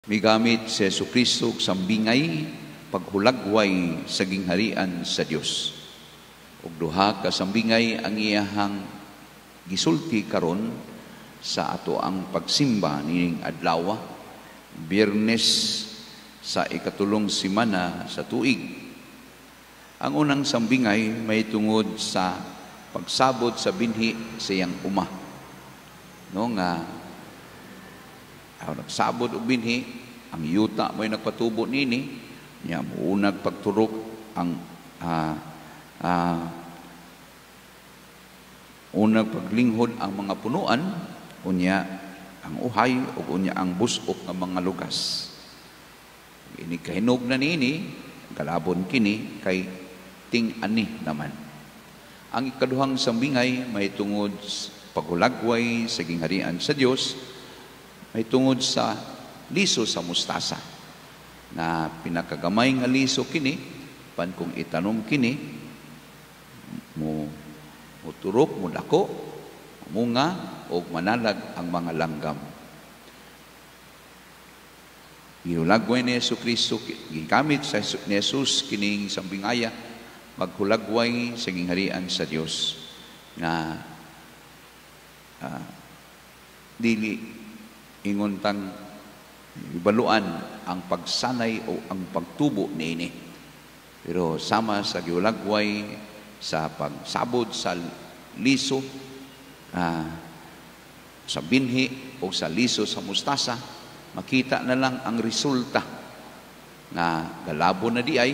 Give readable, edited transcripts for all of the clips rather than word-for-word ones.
Migamit si Jesucristo sambingay paghulagway sa gingharian sa Dios. Ug duha ka sambingay ang iyahang gisulti karon sa ato ang pagsimba nining adlaw, Biyernes sa ikatulong semana sa tuig. Ang unang sambingay may tungod sa pagsabot sa binhi sa iyang uma. No nga nagsabot og binhi, ang yuta mo'y nagpatubo nini, niya muunag pagturok ang unag paglinghod ang mga punuan, unya ang uhay o unya ang busok ng mga lugas. Ini kahinog na nini, galabon kini kay ting-ani naman. Ang ikaduhang sambingay may tungod paghulagway sa gingharian sa Dios, may tungod sa liso sa mustasa na pinakagamay nga liso kini pan kung itanom kini mo turok mo dako munga o manalag ang mga langgam. Gihulagway ni Jesucristo, gigamit sa ni Jesus kining sambingaya maghulagway sa gingharian sa Dios na dili inguntang ibaluan ang pagsanay o ang pagtubo niini. Pero sama sa giulagway sa pagsabod sa liso, sa binhi o sa liso sa mustasa, makita na lang ang resulta na galabo na diay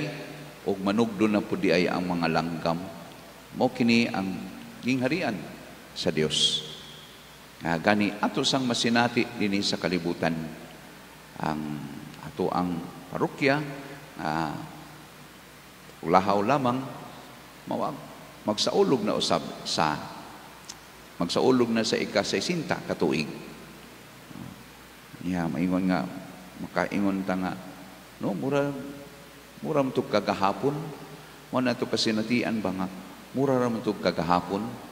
o manugdo na po diay ang mga langgam. Mo kini ang gingharian sa Dios. Gani ato sang masinati dinhi sa kalibutan ang ato ang parokya ulahaw lamang magsaulog na usab sa magsaulog na sa ika-60 katuig. Maingon nga makaingon ta nga no mura man to kagahapon mo na to kasinatian ba nga mura ra man to kagahapon.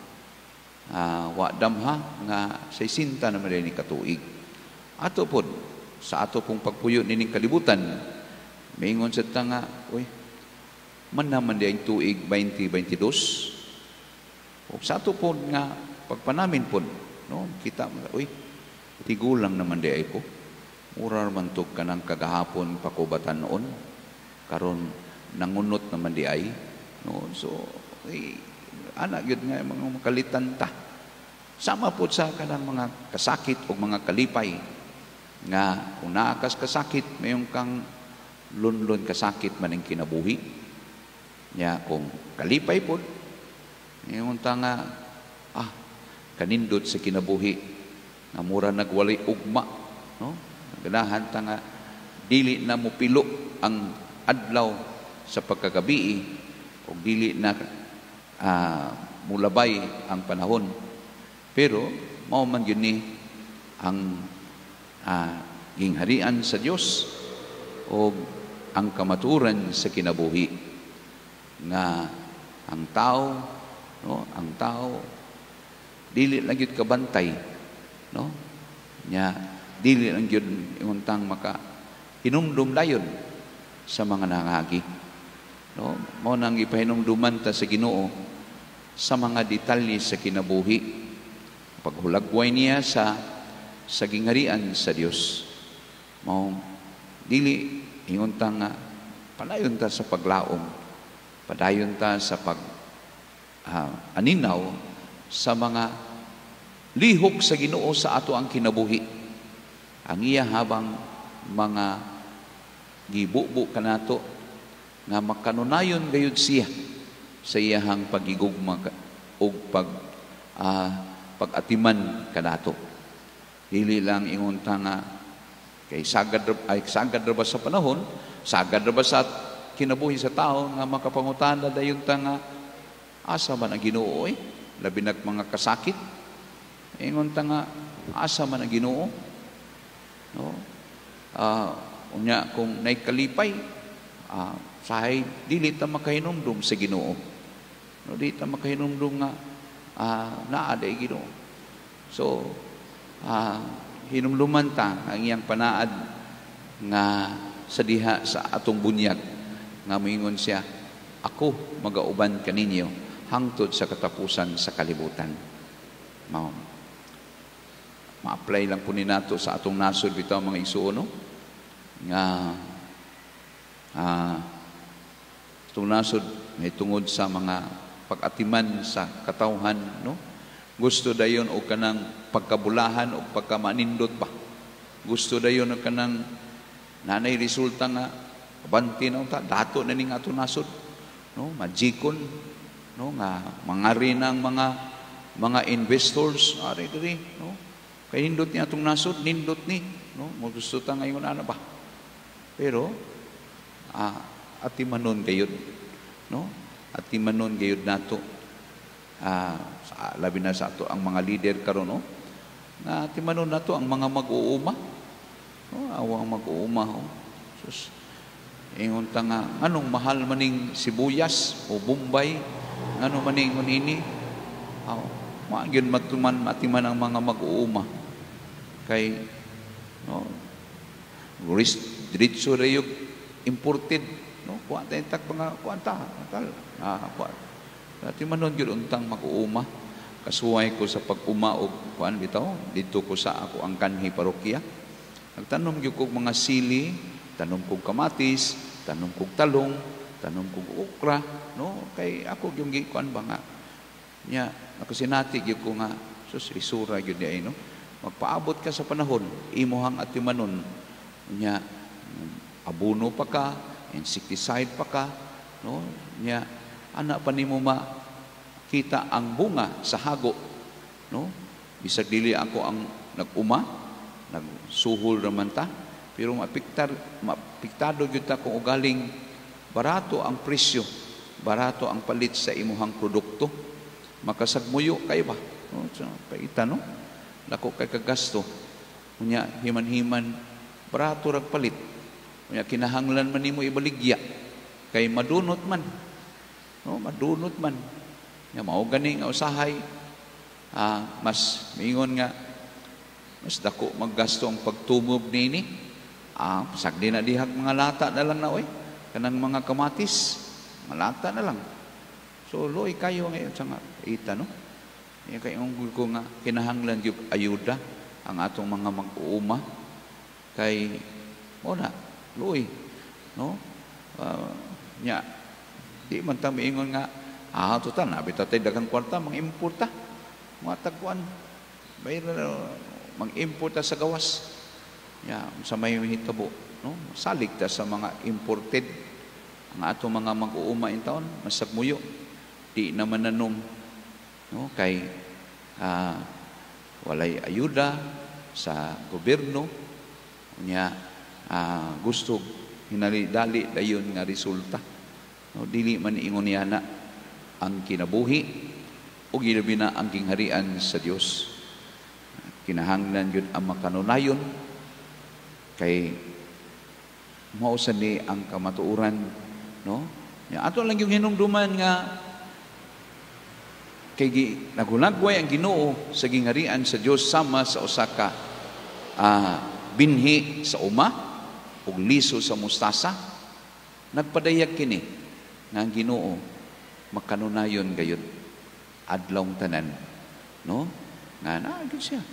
Wa damha nga 60 naman rin ni katuig. Ato po, sa ato pong pagpuyo nining kalibutan, maingon sa tanga, man naman di ang tuig 2022. O sa ato po nga, pagpanamin po, no, kita mo, tigulang naman di ay ko. Mura man to ka ng kagahapon pakubatan noon, karon nangunot naman di ay. No? So, anak yun nga mga makalitan ta. Sama po sa kanang mga kasakit o mga kalipay nga kung naakas kasakit, mayroong kang lunlon kasakit man ang kinabuhi. Kung kalipay po, mayroong ta nga, kanindot sa kinabuhi na mura nagwalay ugma. No? Ganahan ta nga, dili na mo pilo ang adlaw sa pagkagabi o dili na mulabay ang panahon. Pero mao man yun ni ang gingharian sa Dios o ang kamaturan sa kinabuhi nga ang tao dili lang gyud kabantay, no, nya dili lang gyud inguntang maka hinumdum dayon sa mga nangagi. No, mao nang ipahinumduman ta sa Ginoo sa mga detalye sa kinabuhi, paghulagway niya sa gingharian sa Dios. Mao dili ingon ta nga padayon ta sa paglaom, padayon ta sa aninaw sa mga lihok sa Ginoo sa ato ang kinabuhi. Ang iya habang mga gibubo kanato nga makanunayon gayud siya sa iyahang pagigugma o pag-atiman kanato. Dili lang ingon ta nga kay sagad ra ba sa panahon, sagad ra ba sa kinabuhi sa tao nga makapangutana dayon ta nga asa man ang Ginoo labi nag mga kasakit. Ingon ta nga asa man ang Ginoo. No? Unya kung naikalipay sahay dili ta makahinumdum sa Ginoo. No, di ta makahinumdum nga naa day Ginoo. So hinumluman ta ang iyang panaad nga sa diha sa atong bunyag nga moingon siya, ako magauban kaninyo hangtod sa katapusan sa kalibutan. Ma-apply lang po ni nato sa atong nasod bitaw mga igsuon, no? Nga itong nasod may tungod sa mga pag-atiman sa katawhan, no? Gusto dayon o kanang pagkabulahan o pagkamanindot ba? Gusto dayon o kanang nanay resulta nga banti na unta dato na ning atong nasod, no? Majikon, no? Nga mangari ng mga investors ari diri, no? Kay nindot ni atong nasod, nindot ni, no? Mo gusto ta ngayon ana ba? Pero atimanon gayud, no? Atimanon gayud nato, labi na sa ato ang mga leader karon, no? Na atimanon nato ang mga mag-uuma, no? Awang mag-uuma, oh. Sus, ingon ta nga anong mahal maning sibuyas o Bombay, ano maning manini, magyud matuman matiman ang mga mag-uuma kay, no? Diretso ra yung imported, no? Kuha tayo tak mga kuanta natal dati manon yun untang mag-uuma. Kasuway ko sa pag-uma o kuan bitaw dito ko sa ako ang kanhi parokya, nagtanom gyud kog mga sili, tanom kog kamatis, tanom kog talong, tanom kog okra, no? Kay ako yung gikuan ba nga nya nakasinati gyud ko nga sus isura gyud di ay, no? Magpaabot ka sa panahon imuhang atimanon nya abono pa ka, insecticide pa ka, no? Nya ana pa nimo makita ang bunga sa hago, no? Bisag dili ako ang nag-uma, nagsuhol raman ta, pero mapiktado gyud ta kung ugaling barato ang presyo, barato ang palit sa imuhang produkto, makasagmuyo kayo ba, no? So, paita, no? Lako kay kagasto, unya himan-himan barato rag palit, unya kinahanglan man nimo ibaligya kay madunot man, no? Madunot man nga mao gani nga usahay, mas mingon nga mas dako maggasto ang pagtumob nini, sagdi na dihag mga lata na lang na oy, kanang mga kamatis mga lata na lang. So loy kayo ngayon sa nga ita, no? Yan kay ko nga kinahanglan gyud ayuda ang atong mga mag-uuma kay na loy, no? Nya di man ta miingon nga tutan na bitaw tay daghang kwarta mang-importa mga tagkuan bayra mang-importa sa gawas, nya sa may hitabo, no? Salig ta sa mga imported ang atong mga mag-uuma in taon masagmuyo di naman nanom, no? Kay walay ayuda sa gobyerno, nya gusto hinali-dali dayon nga resulta, no? Dili man ingon yana ang kinabuhi o gilabi na ang kingharian sa Dios. Kinahanglan yun ang makanunayon kay mausan ni ang kamatuuran, no? Ato lang yung hinumduman nga kay nagulagway ang Ginoo sa gingharian sa Dios sama sa usaka binhi sa uma ug liso sa mustasa. Nagpadayag kini nga ang Ginoo makanunayon gayud adlawng tanan, no? Nga naagid siya.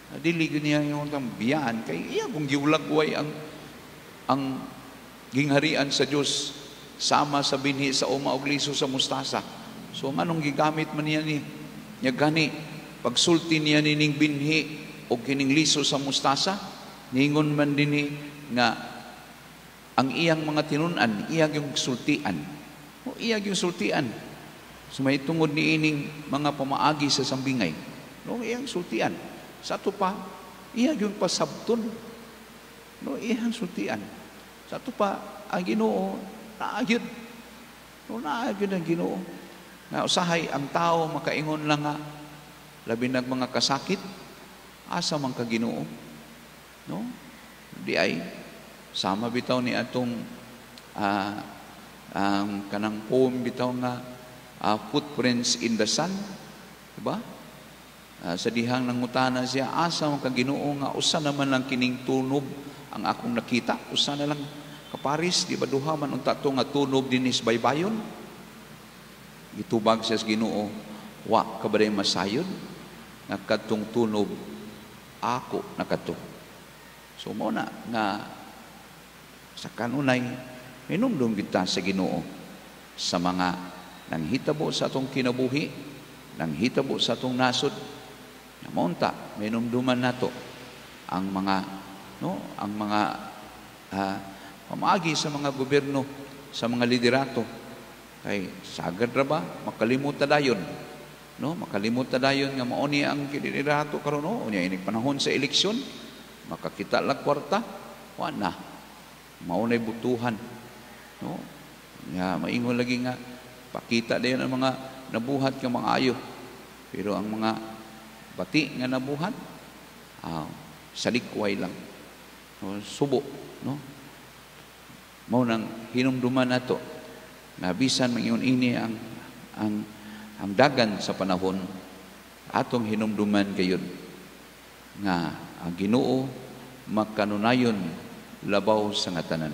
Dili gyud niya yung biyaan kay iya kung giulagway ang gingharian sa Dios sama sa binhi sa uma ug liso sa mustasa. So anong gigamit man niya ni nya gani pagsulti niya ning binhi ug kining liso sa mustasa, ningon man dinhi nga ang iyang mga tinun-an iyang yung sultian. O iyang yung sultian. So may tungod ni ining mga pamaagi sa sambingay, no? Iyang sultian. Sa ato pa, iyang yung pasabton, no? Iyang sultian. Sa ato pa, ang Ginoo naagid, no? Naagid ang Ginoo na usahay ang tao makaingon lang nga labi nag mga kasakit asa man ka Ginoo, no? Di ay sama bitaw ni atong ang kanang poem bitaw nga Footprints in the Sun, diba? Sa dihang nangutana siya asa man ka Ginoo nga usa naman lang kining tunob ang akong nakita usa na lang kaparis di ba duha man unta to nga tunob dinis baybayon. Gitubag siya sa Ginoo, wa ka ba masayod nga kadtong tunob ako nakato. So mo na nga sa kanunay minumdum kita sa Ginoo sa mga nanghitabo sa atong kinabuhi, nanghitabo sa atong nasod. Namonta minumduman nato ang mga pamaagi sa mga gobyerno, sa mga liderato. Kay sagad ra ba makalimot ta dayon, no? Makalimot ta dayon nga mao ni ang liderato karon, no? Unya inig panahon sa eleksyon, makakita lang kwarta, wa na. Mao nay butuhan, no? Nga maingon lagi nga pakita dayon ang mga nabuhat nga mga ayo. Pero ang mga bati nga nabuhat, sa likway lang. No, subo, no? Mao nang hinumduman nato na bisan mangingon ini ang dagan sa panahon atong hinumduman gayon nga ang Ginoo makanunayon labaw sa ngatanan.